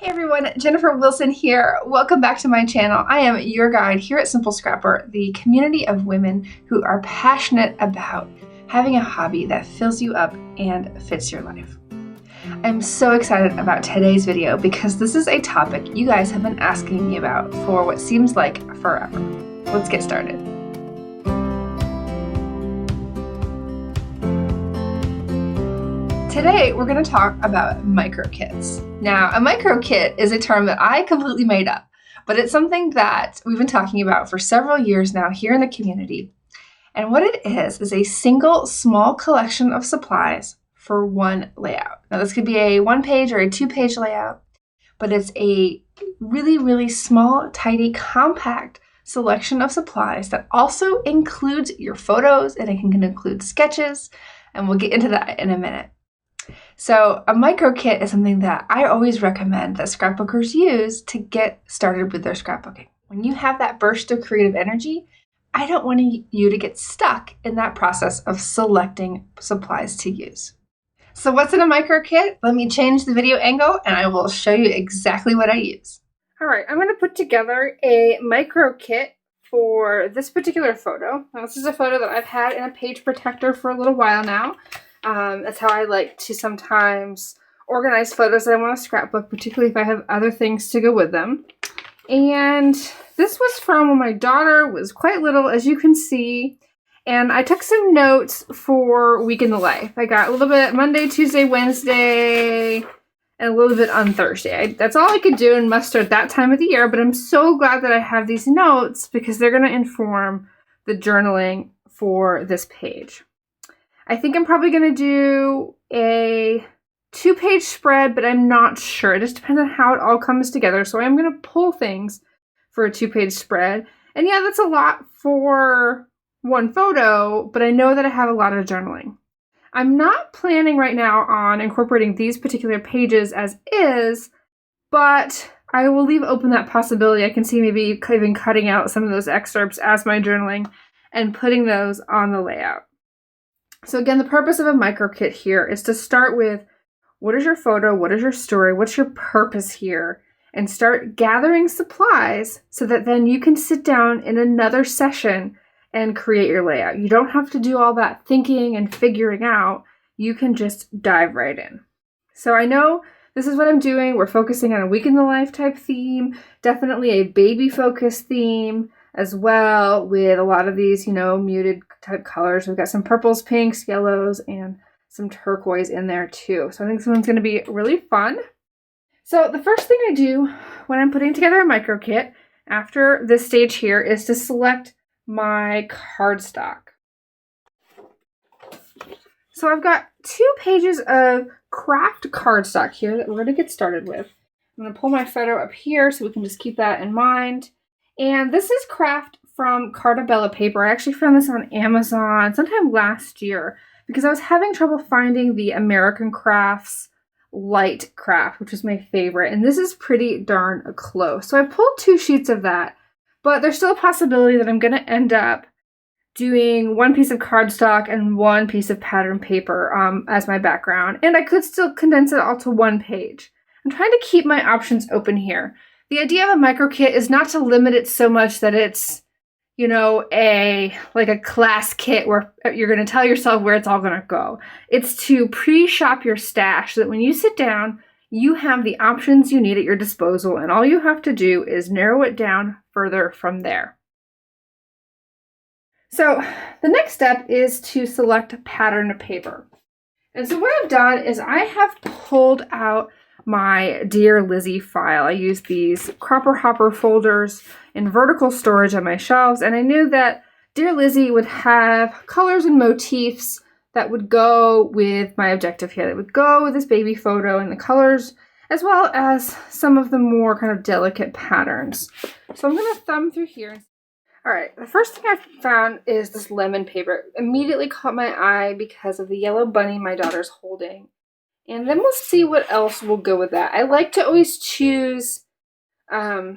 Hey everyone, Jennifer Wilson here. Welcome back to my channel. I am your guide here at Simple Scrapper, the community of women who are passionate about having a hobby that fills you up and fits your life. I'm so excited about today's video because this is a topic you guys have been asking me about for what seems like forever. Let's get started. Today, we're going to talk about micro kits. Now, a micro kit is a term that I completely made up, but it's something that we've been talking about for several years now here in the community. And what it is a single small collection of supplies for one layout. Now, this could be a one-page or a two-page layout, but it's a really, really small, tidy, compact selection of supplies that also includes your photos, and it can include sketches, and we'll get into that in a minute. So a micro kit is something that I always recommend that scrapbookers use to get started with their scrapbooking. When you have that burst of creative energy, I don't want you to get stuck in that process of selecting supplies to use. So what's in a micro kit? Let me change the video angle and I will show you exactly what I use. All right, I'm going to put together a micro kit for this particular photo. Now, this is a photo that I've had in a page protector for a little while now. That's how I like to sometimes organize photos that I want to scrapbook, particularly if I have other things to go with them. And this was from when my daughter was quite little, as you can see. And I took some notes for Week in the Life. I got a little bit Monday, Tuesday, Wednesday, and a little bit on Thursday. That's all I could do and muster at that time of the year, but I'm so glad that I have these notes because they're going to inform the journaling for this page. I think I'm probably going to do a 2-page spread, but I'm not sure. It just depends on how it all comes together. So I'm going to pull things for a 2-page spread. And yeah, that's a lot for one photo, but I know that I have a lot of journaling. I'm not planning right now on incorporating these particular pages as is, but I will leave open that possibility. I can see maybe even cutting out some of those excerpts as my journaling and putting those on the layout. So again, the purpose of a micro kit here is to start with what is your photo, what is your story, what's your purpose here, and start gathering supplies so that then you can sit down in another session and create your layout. You don't have to do all that thinking and figuring out. You can just dive right in. So I know this is what I'm doing. We're focusing on a week in the life type theme, definitely a baby focused theme as well, with a lot of these, muted type colors. We've got some purples, pinks, yellows, and some turquoise in there too. So I think this one's going to be really fun. So the first thing I do when I'm putting together a micro kit after this stage here is to select my cardstock. So I've got 2 pages of craft cardstock here that we're going to get started with. I'm going to pull my photo up here so we can just keep that in mind. And this is craft from Cartabella paper. I actually found this on Amazon sometime last year because I was having trouble finding the American Crafts Light Craft, which was my favorite. And this is pretty darn close. So I pulled 2 sheets of that, but there's still a possibility that I'm going to end up doing 1 piece of cardstock and 1 piece of pattern paper as my background. And I could still condense it all to 1 page. I'm trying to keep my options open here. The idea of a micro kit is not to limit it so much that it's, a class kit where you're going to tell yourself where it's all going to go. It's to pre-shop your stash so that when you sit down, you have the options you need at your disposal, and all you have to do is narrow it down further from there. So the next step is to select pattern paper. And so what I've done is I have pulled out my Dear Lizzie file. I use these Cropper Hopper folders in vertical storage on my shelves, and I knew that Dear Lizzie would have colors and motifs that would go with my objective here, that would go with this baby photo and the colors, as well as some of the more kind of delicate patterns. So I'm going to thumb through here. All right, the first thing I found is this lemon paper. It immediately caught my eye because of the yellow bunny my daughter's holding. And then we'll see what else will go with that. I like to always choose a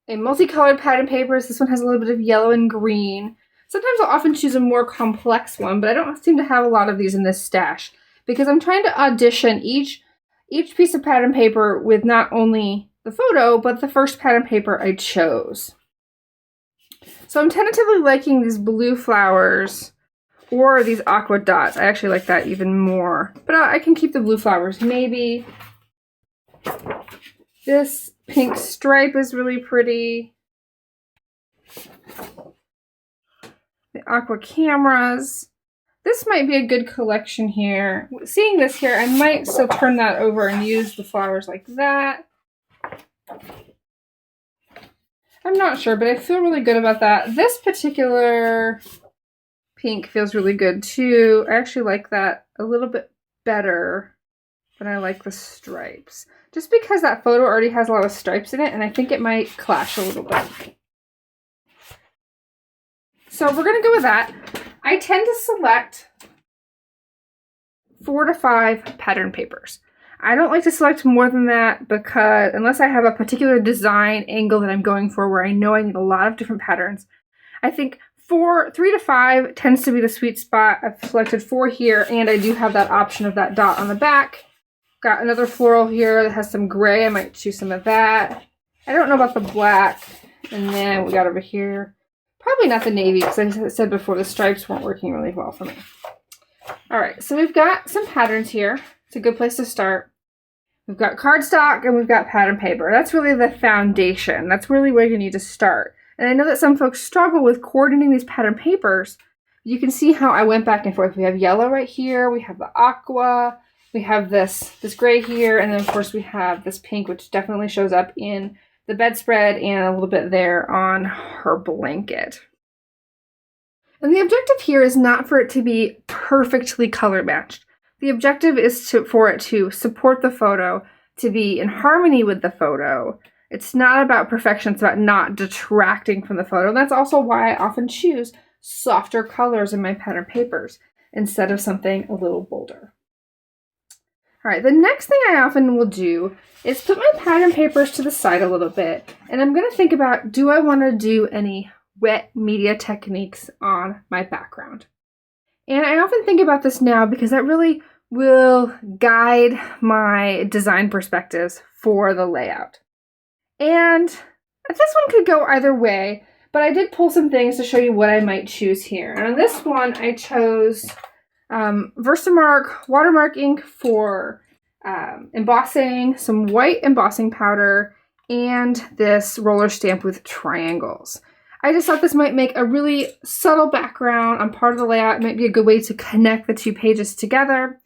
multicolored pattern papers. This one has a little bit of yellow and green. Sometimes I'll often choose a more complex one, but I don't seem to have a lot of these in this stash because I'm trying to audition each each piece of pattern paper with not only the photo, but the first pattern paper I chose. So I'm tentatively liking these blue flowers or these aqua dots. I actually like that even more, but I can keep the blue flowers. Maybe this pink stripe is really pretty. The aqua cameras. This might be a good collection here. Seeing this here, I might still turn that over and use the flowers like that. I'm not sure, but I feel really good about that. This particular pink feels really good too. I actually like that a little bit better than I like the stripes. Just because that photo already has a lot of stripes in it, and I think it might clash a little bit. So we're going to go with that. I tend to select 4 to 5 pattern papers. I don't like to select more than that because unless I have a particular design angle that I'm going for where I know I need a lot of different patterns, I think 3 to 5 tends to be the sweet spot. I've selected 4 here, and I do have that option of that dot on the back. Got another floral here that has some gray. I might choose some of that. I don't know about the black. And then we got over here, probably not the navy because as I said before, the stripes weren't working really well for me. All right, so we've got some patterns here. It's a good place to start. We've got cardstock and we've got pattern paper. That's really the foundation. That's really where you need to start. And I know that some folks struggle with coordinating these pattern papers. You can see how I went back and forth. We have yellow right here. We have the aqua. We have this gray here. And then, of course, we have this pink, which definitely shows up in the bedspread and a little bit there on her blanket. And the objective here is not for it to be perfectly color matched. The objective is for it to support the photo, to be in harmony with the photo. It's not about perfection, it's about not detracting from the photo. And that's also why I often choose softer colors in my pattern papers instead of something a little bolder. All right, the next thing I often will do is put my pattern papers to the side a little bit, and I'm going to think about, do I want to do any wet media techniques on my background? And I often think about this now because that really will guide my design perspectives for the layout. And this one could go either way, but I did pull some things to show you what I might choose here. And on this one, I chose Versamark watermark ink for embossing, some white embossing powder, and this roller stamp with triangles. I just thought this might make a really subtle background on part of the layout. It might be a good way to connect the 2 pages together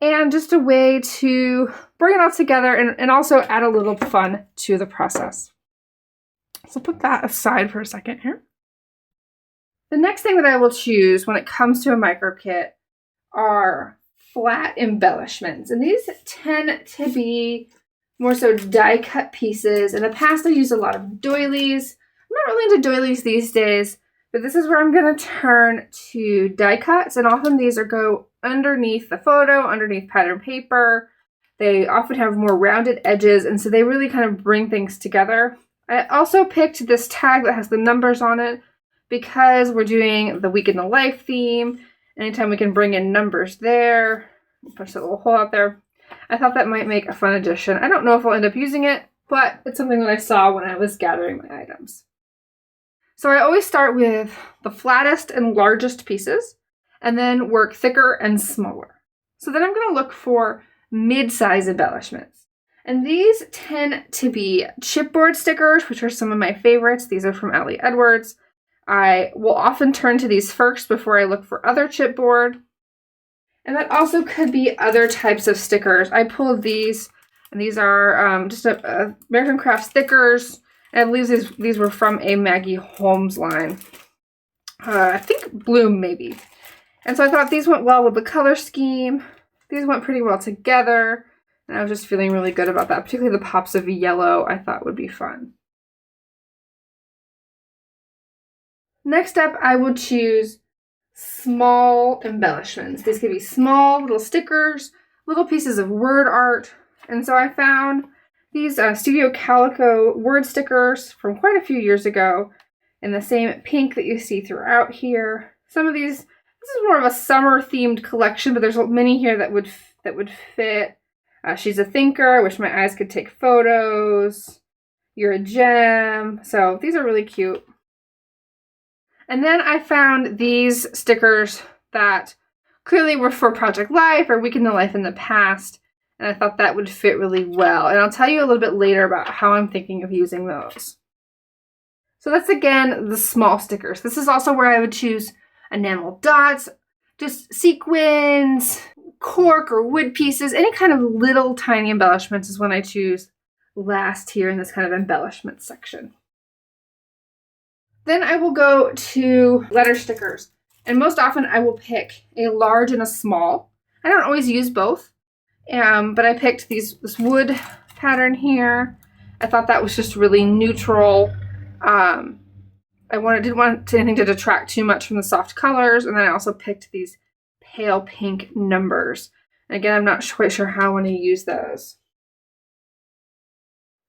and just a way to bring it all together and also add a little fun to the process. So put that aside for a second here. The next thing that I will choose when it comes to a micro kit are flat embellishments. And these tend to be more so die cut pieces. In the past, I used a lot of doilies. I'm not really into doilies these days, but this is where I'm going to turn to die cuts, and often these go underneath the photo, underneath pattern paper. They often have more rounded edges, and so they really kind of bring things together. I also picked this tag that has the numbers on it because we're doing the week in the life theme. Anytime we can bring in numbers there, punch that little hole out there. I thought that might make a fun addition. I don't know if I'll end up using it, but it's something that I saw when I was gathering my items. So I always start with the flattest and largest pieces and then work thicker and smaller. So then I'm going to look for mid-size embellishments. And these tend to be chipboard stickers, which are some of my favorites. These are from Ali Edwards. I will often turn to these first before I look for other chipboard. And that also could be other types of stickers. I pulled these, and these are just American Craft stickers. And I believe these were from a Maggie Holmes line. I think Bloom, maybe. And so I thought these went well with the color scheme. These went pretty well together. And I was just feeling really good about that. Particularly the pops of yellow I thought would be fun. Next up, I will choose small embellishments. These could be small little stickers, little pieces of word art. And so I found these Studio Calico word stickers from quite a few years ago in the same pink that you see throughout here. Some of this is more of a summer themed collection, but there's many here that would fit. She's a thinker. I wish my eyes could take photos. You're a gem. So these are really cute. And then I found these stickers that clearly were for Project Life or Week in the Life in the past. And I thought that would fit really well. And I'll tell you a little bit later about how I'm thinking of using those. So that's, again, the small stickers. This is also where I would choose enamel dots, just sequins, cork or wood pieces, any kind of little tiny embellishments is when I choose last here in this kind of embellishment section. Then I will go to letter stickers. And most often I will pick a large and a small. I don't always use both. But I picked this wood pattern here. I thought that was just really neutral. I didn't want anything to detract too much from the soft colors. And then I also picked these pale pink numbers. And again, I'm not quite sure how I want to use those.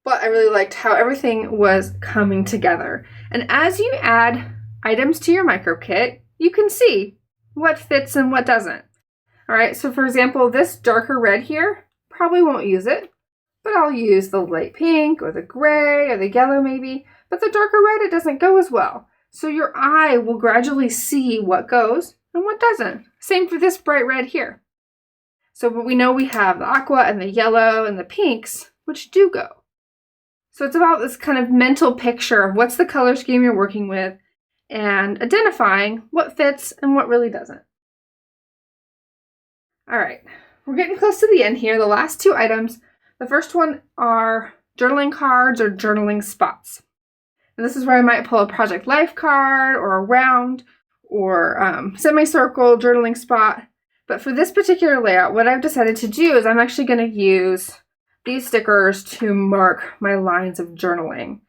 But I really liked how everything was coming together. And as you add items to your micro kit, you can see what fits and what doesn't. All right, so for example, this darker red here, probably won't use it, but I'll use the light pink or the gray or the yellow maybe, but the darker red, it doesn't go as well. So your eye will gradually see what goes and what doesn't. Same for this bright red here. So we know we have the aqua and the yellow and the pinks, which do go. So it's about this kind of mental picture of what's the color scheme you're working with and identifying what fits and what really doesn't. All right, we're getting close to the end here. The last two items, the first one are journaling cards or journaling spots. And this is where I might pull a Project Life card or a round or semicircle journaling spot. But for this particular layout, what I've decided to do is I'm actually going to use these stickers to mark my lines of journaling.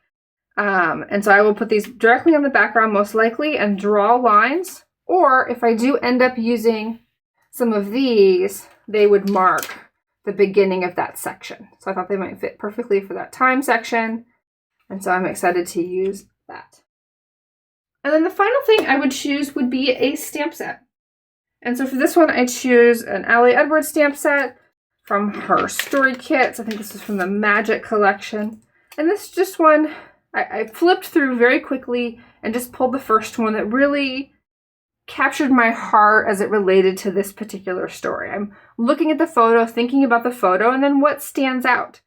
And so I will put these directly on the background most likely and draw lines. Or if I do end up using some of these, they would mark the beginning of that section. So I thought they might fit perfectly for that time section. And so I'm excited to use that. And then the final thing I would choose would be a stamp set. And so for this one, I choose an Allie Edwards stamp set from her story kits. I think this is from the Magic collection. And this just one, I flipped through very quickly and just pulled the first one that really captured my heart as it related to this particular story. I'm looking at the photo, thinking about the photo, and then what stands out.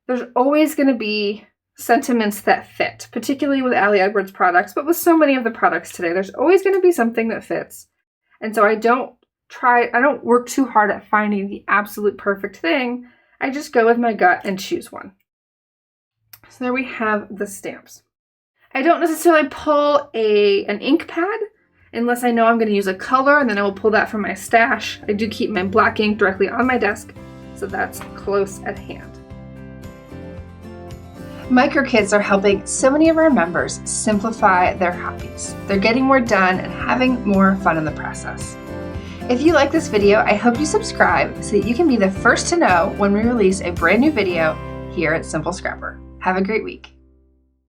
There's always going to be sentiments that fit, particularly with Allie Edwards products, but with so many of the products today, there's always going to be something that fits. And so I don't work too hard at finding the absolute perfect thing. I just go with my gut and choose one. So there we have the stamps. I don't necessarily pull an ink pad unless I know I'm going to use a color, and then I will pull that from my stash. I do keep my black ink directly on my desk, so that's close at hand. Micro kits are helping so many of our members simplify their hobbies. They're getting more done and having more fun in the process. If you like this video, I hope you subscribe so that you can be the first to know when we release a brand new video here at Simple Scrapper. Have a great week.